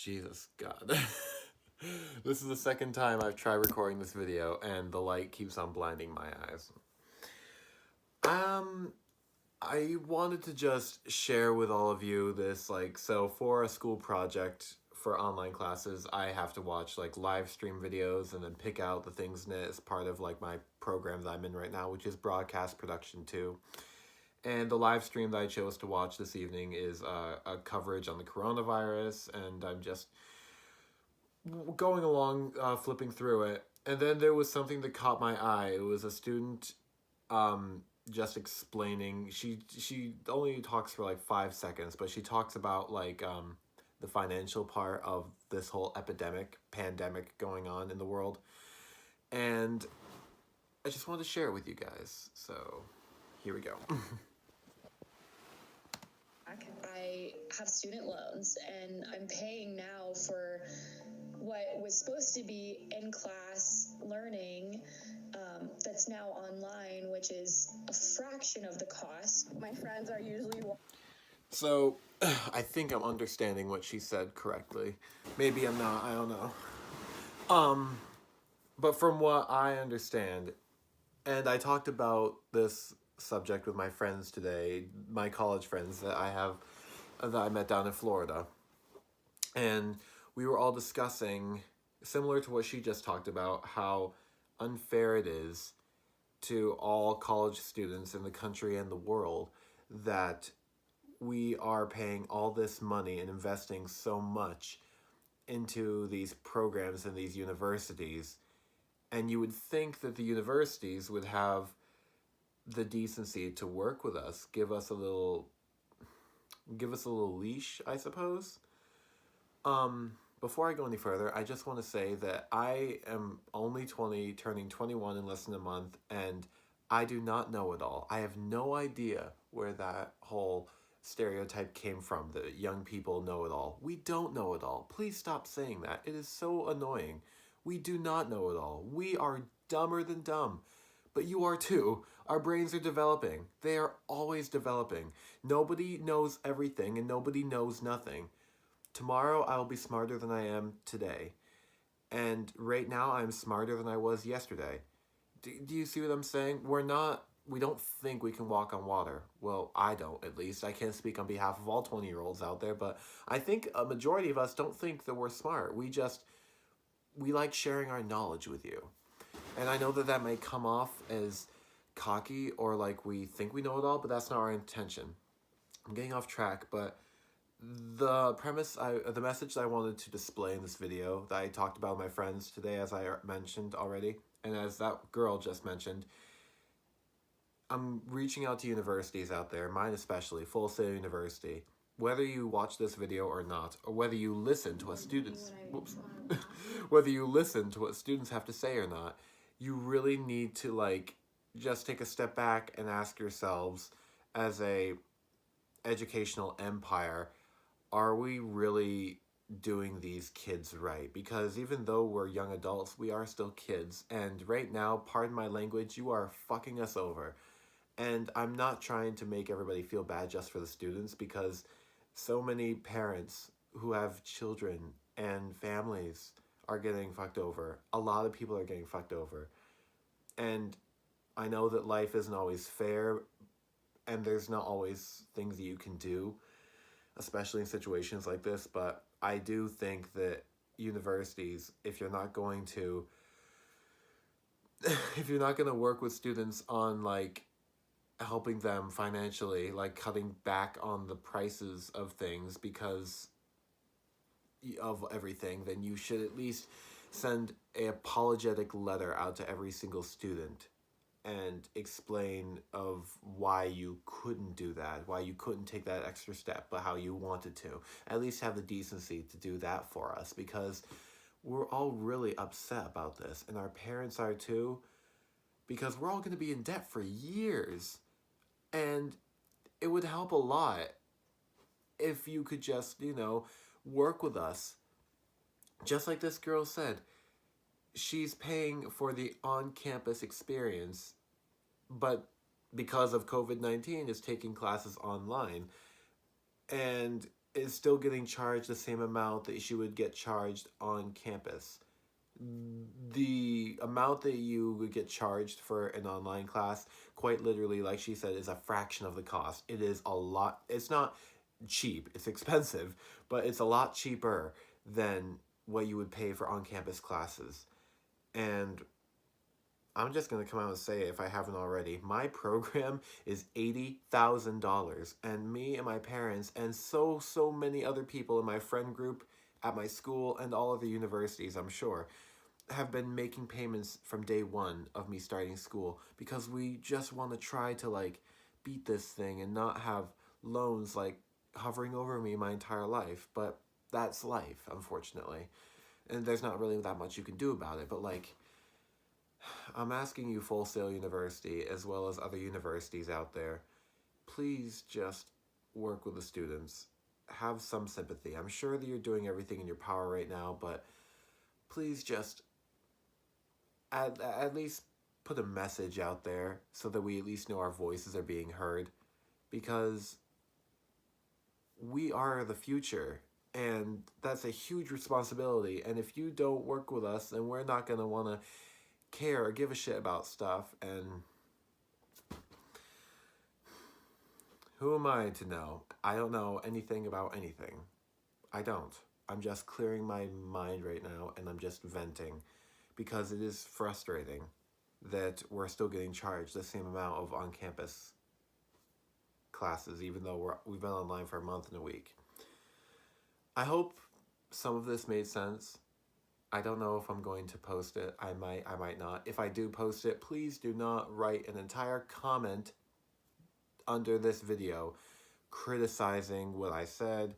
Jesus, God. This is the second time I've tried recording this video and the light keeps on blinding my eyes. I wanted to just share with all of you this, so for a school project for online classes, I have to watch, live stream videos and then pick out the things in it as part of, my program that I'm in right now, which is broadcast production 2. And the live stream that I chose to watch this evening is a coverage on the coronavirus, and I'm just going along, flipping through it. And then there was something that caught my eye. It was a student just explaining. She only talks for 5 seconds, but she talks about the financial part of this whole pandemic going on in the world. And I just wanted to share it with you guys. So here we go. I have student loans and I'm paying now for what was supposed to be in-class learning that's now online, which is a fraction of the cost. My friends are usually... So, I think I'm understanding what she said correctly. Maybe I'm not, I don't know. But from what I understand, and I talked about this subject with my friends today, my college friends that I met down in Florida. And we were all discussing, similar to what she just talked about, how unfair it is to all college students in the country and the world that we are paying all this money and investing so much into these programs and these universities. And you would think that the universities would have the decency to work with us, give us a little leash, I suppose. Before I go any further, I just want to say that I am only 20, turning 21 in less than a month, and I do not know it all. I have no idea where that whole stereotype came from, that young people know it all. We don't know it all. Please stop saying that. It is so annoying. We do not know it all. We are dumber than dumb. But you are too. Our brains are developing. They are always developing. Nobody knows everything and nobody knows nothing. Tomorrow I will be smarter than I am today. And right now I'm smarter than I was yesterday. Do you see what I'm saying? We don't think we can walk on water. Well, I don't, at least. I can't speak on behalf of all 20-year-olds out there, but I think a majority of us don't think that we're smart. We like sharing our knowledge with you. And I know that may come off as cocky or like we think we know it all, but that's not our intention. I'm getting off track, but the message that I wanted to display in this video that I talked about with my friends today, as I mentioned already, and as that girl just mentioned, I'm reaching out to universities out there, mine especially, Full Sail University. Whether you watch this video or not, or whether you listen to what students, whether you listen to what students have to say or not, you really need to just take a step back and ask yourselves, as a educational empire, are we really doing these kids right? Because even though we're young adults, we are still kids. And right now, pardon my language, you are fucking us over. And I'm not trying to make everybody feel bad just for the students, because so many parents who have children and families are getting fucked over. A lot of people are getting fucked over. And I know that life isn't always fair, and there's not always things that you can do, especially in situations like this, but I do think that universities, if you're not going to work with students on helping them financially, cutting back on the prices of things because of everything, then you should at least send an apologetic letter out to every single student and explain of why you couldn't do that, why you couldn't take that extra step, but how you wanted to. At least have the decency to do that for us, because we're all really upset about this, and our parents are too, because we're all going to be in debt for years. And it would help a lot if you could just, work with us. Just like this girl said, she's paying for the on-campus experience, but because of COVID-19 is taking classes online. And is still getting charged the same amount that she would get charged on campus. The amount that you would get charged for an online class, quite literally, like she said, is a fraction of the cost. It is a lot. It's not cheap, it's expensive, but it's a lot cheaper than what you would pay for on campus classes. And I'm just going to come out and say, if I haven't already, my program is $80,000. And me and my parents, and so many other people in my friend group, at my school, and all of the universities, I'm sure, have been making payments from day one of me starting school because we just want to try to like beat this thing and not have loans like hovering over me my entire life. But that's life, unfortunately. And there's not really that much you can do about it. But like, I'm asking you, Full Sail University, as well as other universities out there, please just work with the students. Have some sympathy. I'm sure that you're doing everything in your power right now, but please just at least put a message out there so that we at least know our voices are being heard, because we are the future, and that's a huge responsibility. And if you don't work with us, then we're not going to want to care or give a shit about stuff. And who am I to know? I don't know anything about anything. I don't. I'm just clearing my mind right now, and I'm just venting, because it is frustrating that we're still getting charged the same amount of on-campus classes, even though we've been online for a month and a week. I hope some of this made sense. I don't know if I'm going to post it. I might not. If I do post it, please do not write an entire comment under this video criticizing what I said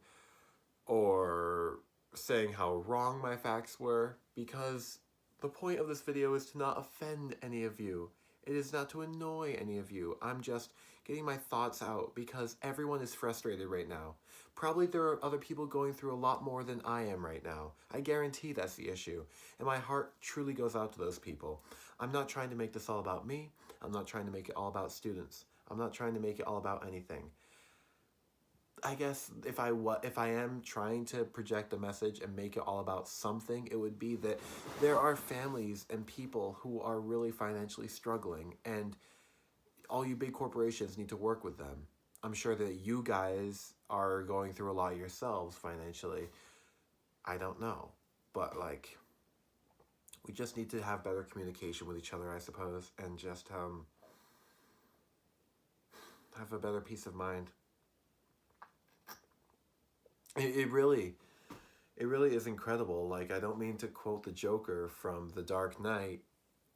or saying how wrong my facts were, because the point of this video is to not offend any of you. It is not to annoy any of you. I'm just getting my thoughts out because everyone is frustrated right now. Probably there are other people going through a lot more than I am right now. I guarantee that's the issue. And my heart truly goes out to those people. I'm not trying to make this all about me. I'm not trying to make it all about students. I'm not trying to make it all about anything. I guess if I am trying to project a message and make it all about something, it would be that there are families and people who are really financially struggling, and all you big corporations need to work with them. I'm sure that you guys are going through a lot yourselves financially. I don't know, but like, we just need to have better communication with each other, I suppose, and just have a better peace of mind. It really is incredible. Like, I don't mean to quote the Joker from The Dark Knight,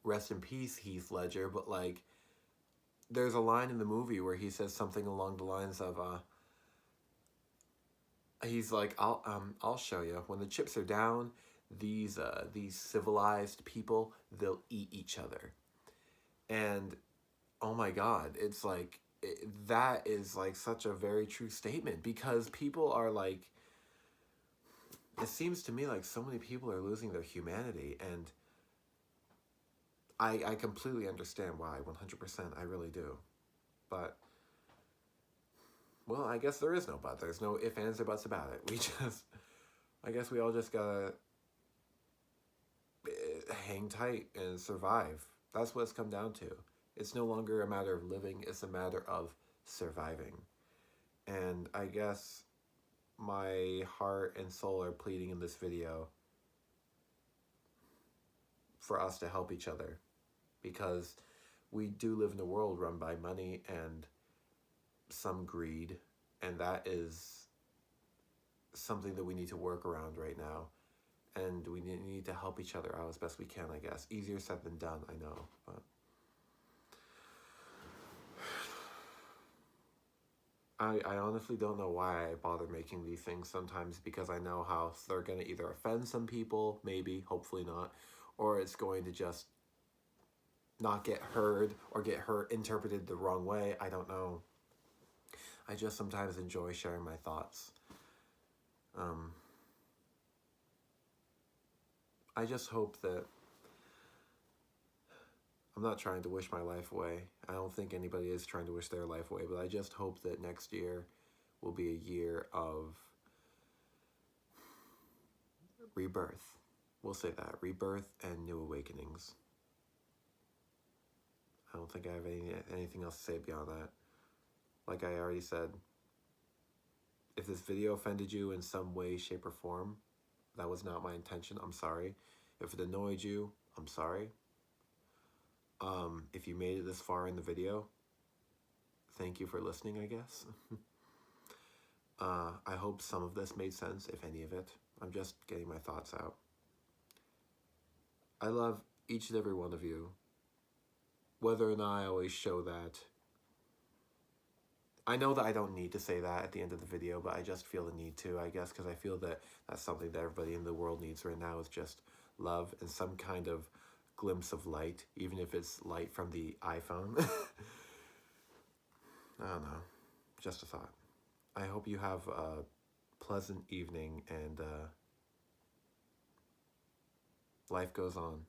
rest in peace, Heath Ledger, but like, there's a line in the movie where he says something along the lines of, he's like, I'll show you. When the chips are down, these civilized people, they'll eat each other. And oh my God, it's like, that is like such a very true statement, because people are like, it seems to me like so many people are losing their humanity, and I completely understand why, 100%, I really do. But, well, I guess there is no but. There's no ifs, ands, or buts about it. I guess we all just gotta hang tight and survive. That's what it's come down to. It's no longer a matter of living, it's a matter of surviving. And I guess my heart and soul are pleading in this video for us to help each other, because we do live in a world run by money and some greed, and that is something that we need to work around right now. And we need to help each other out as best we can, I guess. Easier said than done, I know, but I honestly don't know why I bother making these things sometimes, because I know how they're going to either offend some people, maybe, hopefully not, or it's going to just not get heard or get interpreted the wrong way. I don't know. I just sometimes enjoy sharing my thoughts. I just hope that I'm not trying to wish my life away. I don't think anybody is trying to wish their life away, but I just hope that next year will be a year of rebirth. We'll say that. Rebirth and new awakenings. I don't think I have anything else to say beyond that. Like I already said, if this video offended you in some way, shape, or form, that was not my intention. I'm sorry. If it annoyed you, I'm sorry. If you made it this far in the video, thank you for listening, I guess. I hope some of this made sense, if any of it. I'm just getting my thoughts out. I love each and every one of you. Whether or not I always show that. I know that I don't need to say that at the end of the video, but I just feel the need to, I guess, because I feel that that's something that everybody in the world needs right now, is just love and some kind of glimpse of light, even if it's light from the iPhone. I don't know. Just a thought. I hope you have a pleasant evening, and life goes on.